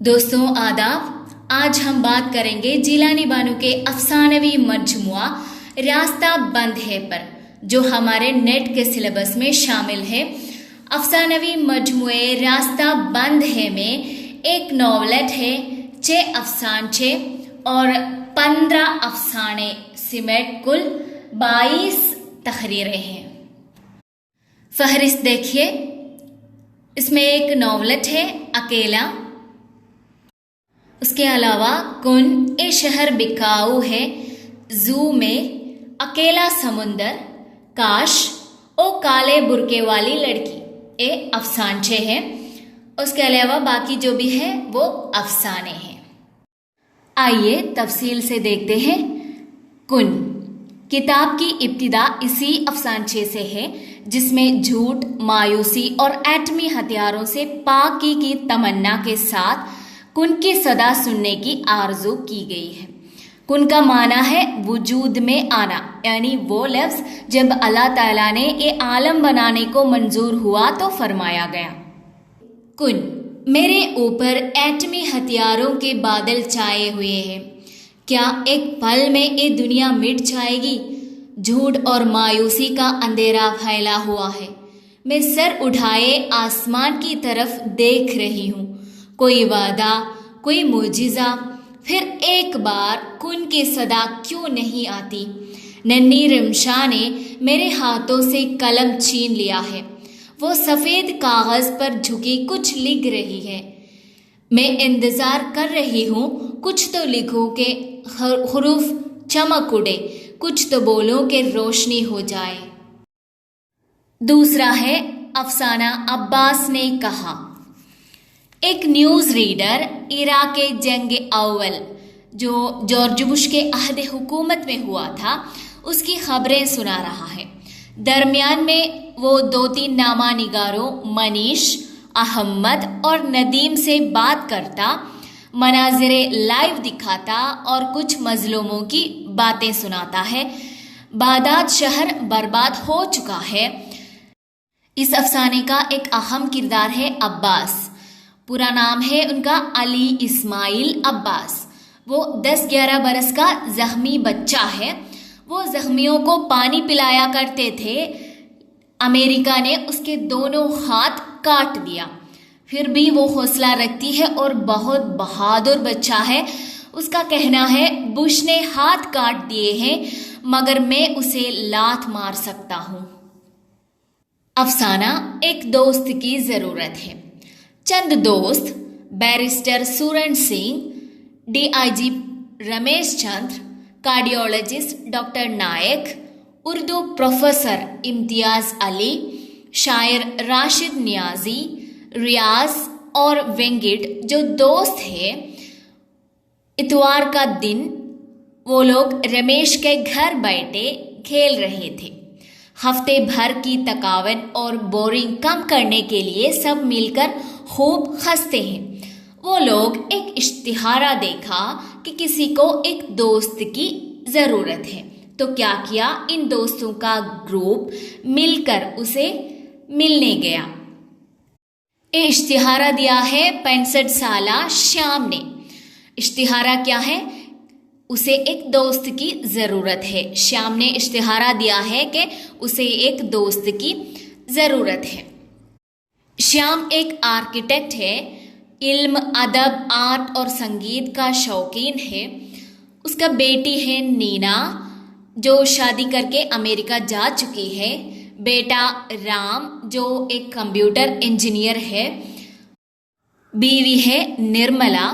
दोस्तों आदाब। आज हम बात करेंगे जिलानी बानो के अफसानवी मजमुआ रास्ता बंद है पर, जो हमारे नेट के सिलेबस में शामिल है। अफसानवी मजमुए रास्ता बंद है में एक नॉवलेट है, 6 अफसानचे और 15 अफसाने समेट कुल 22 तहरीरें हैं। फहरिस्त देखिए, इसमें एक नॉवलेट है अकेला, उसके अलावा कुन ए शहर बिकाऊ है, जू में अकेला समुंदर, काश ओ काले बुरके वाली लड़की, ए अफसानचे हैं। उसके अलावा बाकी जो भी है वो अफसाने हैं। आइए तफसील से देखते हैं। कुन किताब की इब्तिदा इसी अफसानचे से है, जिसमें झूठ, मायूसी और एटमी हथियारों से पाकी की तमन्ना के साथ कुन की सदा सुनने की आरजू की गई है। कुन का माना है वजूद में आना, यानी वो लफ्ज जब अल्लाह ताला ने ये आलम बनाने को मंजूर हुआ तो फरमाया गया। कुन मेरे ऊपर एटमी हथियारों के बादल छाए हुए हैं, क्या एक पल में ये दुनिया मिट जाएगी? झूठ और मायूसी का अंधेरा फैला हुआ है। मैं सर उठाए आसमान की तरफ देख रही हूँ। कोई वादा, कोई मुजिजा, फिर एक बार कुन की सदा क्यों नहीं आती? नन्ही रिमशा ने मेरे हाथों से कलम छीन लिया है। वो सफ़ेद कागज़ पर झुकी कुछ लिख रही है। मैं इंतज़ार कर रही हूँ कुछ तो लिखूं के हुरूफ चमक उड़े, कुछ तो बोलूं के रोशनी हो जाए। दूसरा है अफसाना अब्बास ने कहा। एक न्यूज़ रीडर इराक जंग अव्वल, जो जॉर्ज बुश के अहद हुकूमत में हुआ था, उसकी खबरें सुना रहा है। दरमियान में वो 2-3 नामा निगारों मनीष, अहमद और नदीम से बात करता, मनाज़िरे लाइव दिखाता और कुछ मजलूमों की बातें सुनाता है। बागदाद शहर बर्बाद हो चुका है। इस अफसाने का एक अहम किरदार है अब्बास। पूरा नाम है उनका अली इस्माइल अब्बास। वो 10-11 बरस का जख्मी बच्चा है। वो जख्मियों को पानी पिलाया करते थे। अमेरिका ने उसके दोनों हाथ काट दिया, फिर भी वो हौसला रखती है और बहुत बहादुर बच्चा है। उसका कहना है बुश ने हाथ काट दिए हैं, मगर मैं उसे लात मार सकता हूँ। अफसाना एक दोस्त की ज़रूरत है। चंद दोस्त बैरिस्टर सुरन Singh, DIG Ramesh Chandra, cardiologist doctor नायक, उर्दू प्रोफेसर इम्तियाज़ अली, शायर राशिद नियाजी, रियाज और वेंगिट जो दोस्त है। इतवार का दिन वो लोग रमेश के घर बैठे खेल रहे थे। हफ्ते भर की थकावट और बोरिंग कम करने के लिए सब मिलकर खूब हंसते हैं। वो लोग एक इश्तिहारा देखा कि किसी को एक दोस्त की ज़रूरत है, तो क्या किया, इन दोस्तों का ग्रुप मिलकर उसे मिलने गया। ये इश्तिहारा दिया है 65 साला श्याम ने। इश्तिहारा क्या है? उसे एक दोस्त की ज़रूरत है। श्याम ने इश्तिहारा दिया है कि उसे एक दोस्त की ज़रूरत है। श्याम एक आर्किटेक्ट है, इल्म, अदब, आर्ट और संगीत का शौकीन है। उसका बेटी है नीना, जो शादी करके अमेरिका जा चुकी है। बेटा राम, जो एक कंप्यूटर इंजीनियर है। बीवी है निर्मला,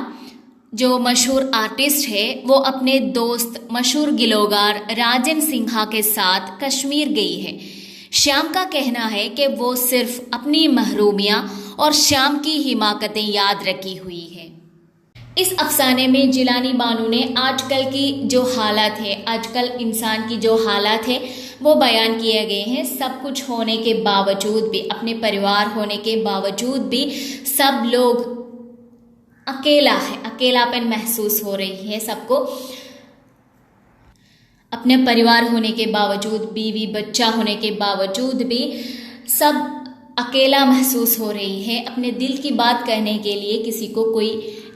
जो मशहूर आर्टिस्ट है। वो अपने दोस्त मशहूर गिलोगार राजन सिन्हा के साथ कश्मीर गई है। श्याम का कहना है कि वो सिर्फ अपनी महरूमियाँ और श्याम की हिमाकतें याद रखी हुई है। इस अफसाने में जिलानी बानो ने आजकल की जो हालात है, आजकल इंसान की जो हालात है, वो बयान किए गए हैं। सब कुछ होने के बावजूद भी, अपने परिवार होने के बावजूद भी सब लोग अकेला है, अकेलापन महसूस हो रही है सबको। अपने परिवार होने के बावजूद, बीवी बच्चा होने के बावजूद भी सब अकेला महसूस हो रही है। अपने दिल की बात कहने के लिए किसी को कोई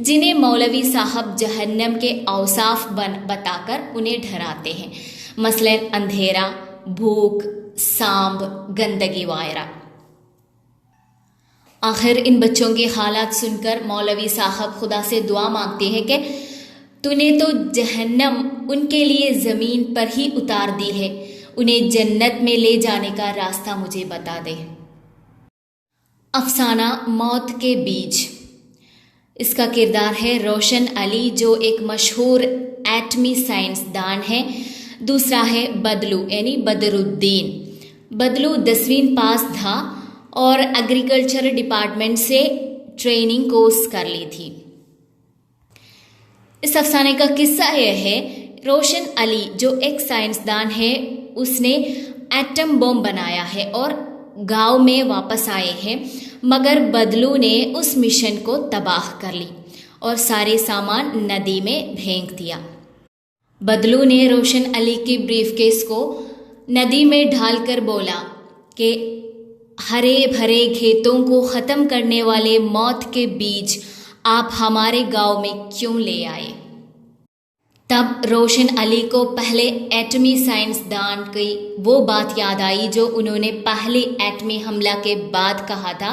जिन्हें मौलवी साहब जहन्नम के औसाफ बता कर उन्हें डराते हैं, मसलन अंधेरा, भूख, सांप, गंदगी वगैरह। आखिर इन बच्चों के हालात सुनकर मौलवी साहब खुदा से दुआ मांगते हैं कि तूने तो जहन्नम उनके लिए ज़मीन पर ही उतार दी है, उन्हें जन्नत में ले जाने का रास्ता मुझे बता दे। अफसाना मौत के बीज। इसका किरदार है रोशन अली, जो एक मशहूर एटमी साइंसदान है। दूसरा है बदलू यानी बदरुद्दीन। बदलू 10वीं पास था और एग्रीकल्चर डिपार्टमेंट से ट्रेनिंग कोर्स कर ली थी। इस अफसाने का किस्सा यह है, रोशन अली जो एक साइंसदान है, उसने एटम बम बनाया है और गांव में वापस आए हैं, मगर बदलू ने उस मिशन को तबाह कर ली और सारे सामान नदी में फेंक दिया। बदलू ने रोशन अली के ब्रीफकेस को नदी में डालकर बोला कि हरे भरे खेतों को ख़त्म करने वाले मौत के बीज आप हमारे गांव में क्यों ले आए। तब रोशन अली को पहले एटमी साइंसदान की वो बात याद आई जो उन्होंने पहले एटमी हमला के बाद कहा था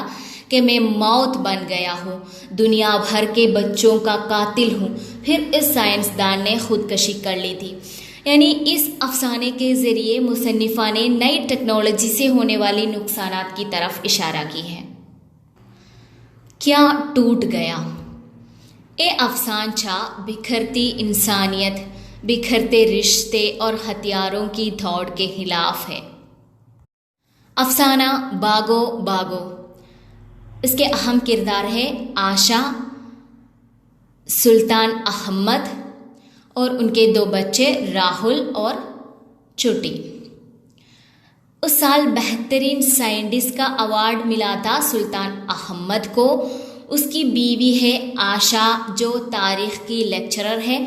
कि मैं मौत बन गया हूँ, दुनिया भर के बच्चों का कातिल हूँ। फिर इस साइंसदान ने खुदकशी कर ली थी। यानी इस अफसाने के ज़रिए मुसन्निफ़ा ने नई टेक्नोलॉजी से होने वाली नुकसानात की तरफ इशारा की है। क्या टूट गया। ये अफसानचा बिखरती इंसानियत, बिखरते रिश्ते और हथियारों की दौड़ के खिलाफ है। अफसाना बागो बागो। इसके अहम किरदार है आशा, सुल्तान अहमद और उनके 2 बच्चे राहुल और चुटी। उस साल बेहतरीन साइंटिस्ट का अवार्ड मिला था सुल्तान अहमद को। उसकी बीवी है आशा जो तारीख की लेक्चरर है,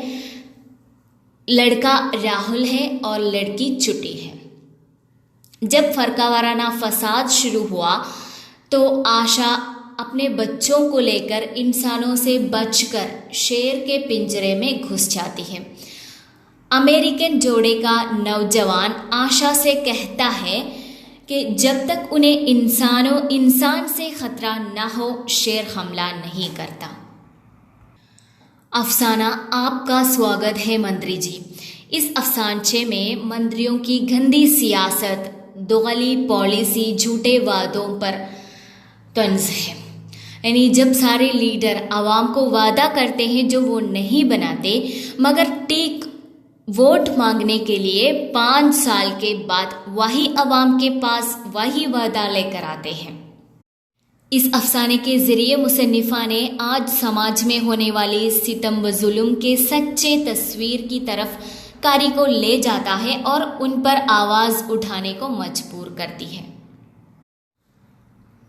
लड़का राहुल है और लड़की चुटी है। जब फरकावाराना फसाद शुरू हुआ तो आशा अपने बच्चों को लेकर इंसानों से बचकर शेर के पिंजरे में घुस जाती है। अमेरिकन जोड़े का नौजवान आशा से कहता है कि जब तक उन्हें इंसान से खतरा न हो, शेर हमला नहीं करता। अफसाना आपका स्वागत है मंत्री जी। इस अफसानचे में मंत्रियों की गंदी सियासत, दोगली पॉलिसी, झूठे वादों पर तंज है। यानी जब सारे लीडर आवाम को वादा करते हैं जो वो नहीं बनाते, मगर ठीक वोट मांगने के लिए 5 साल के बाद वही आवाम के पास वही वादा लेकर आते हैं। इस अफसाने के ज़रिए मुसन्निफ़ा ने आज समाज में होने वाली सितम व जुल्म के सच्चे तस्वीर की तरफ कारी को ले जाता है और उन पर आवाज़ उठाने को मजबूर करती है।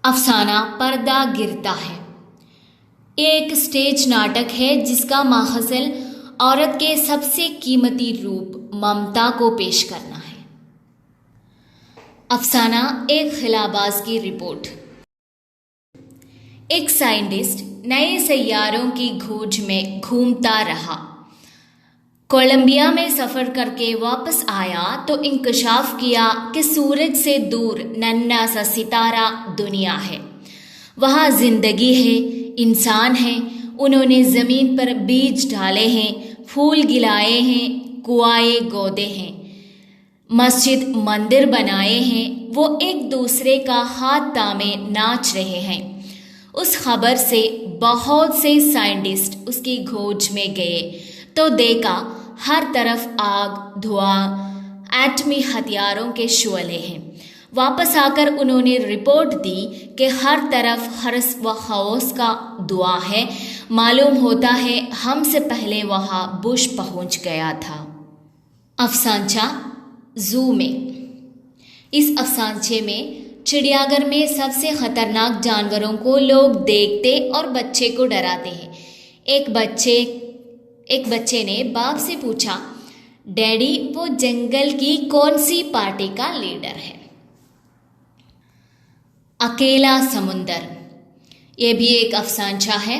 अफसाना पर्दा गिरता है। ये एक स्टेज नाटक है जिसका माहसल औरत के सबसे कीमती रूप ममता को पेश करना है। अफसाना एक खिलाबाज की रिपोर्ट। एक साइंटिस्ट नए सैयारों की खोज में घूमता रहा। कोलंबिया में सफ़र करके वापस आया तो इंकशाफ किया कि सूरज से दूर नन्हा सा सितारा दुनिया है। वहाँ ज़िंदगी है, इंसान हैं, उन्होंने ज़मीन पर बीज डाले हैं, फूल गिलाए हैं, कुआए गोदे हैं, मस्जिद मंदिर बनाए हैं, वो एक दूसरे का हाथ थामे नाच रहे हैं। उस खबर से बहुत से साइंटिस्ट उसकी खोज में गए तो देखा हर तरफ आग, धुआं, एटमी हथियारों के शोले हैं। वापस आकर उन्होंने रिपोर्ट दी कि हर तरफ हर्ष व खौफ का दुआ है। मालूम होता है हमसे पहले वहाँ बुश पहुँच गया था। अफसानचा जू में। इस अफसानचे में चिड़ियाघर में सबसे खतरनाक जानवरों को लोग देखते और बच्चे को डराते हैं। एक बच्चे ने बाप से पूछा, डैडी वो जंगल की कौन सी पार्टी का लीडर है? अकेला समुंदर। ये भी एक अफसानचा है।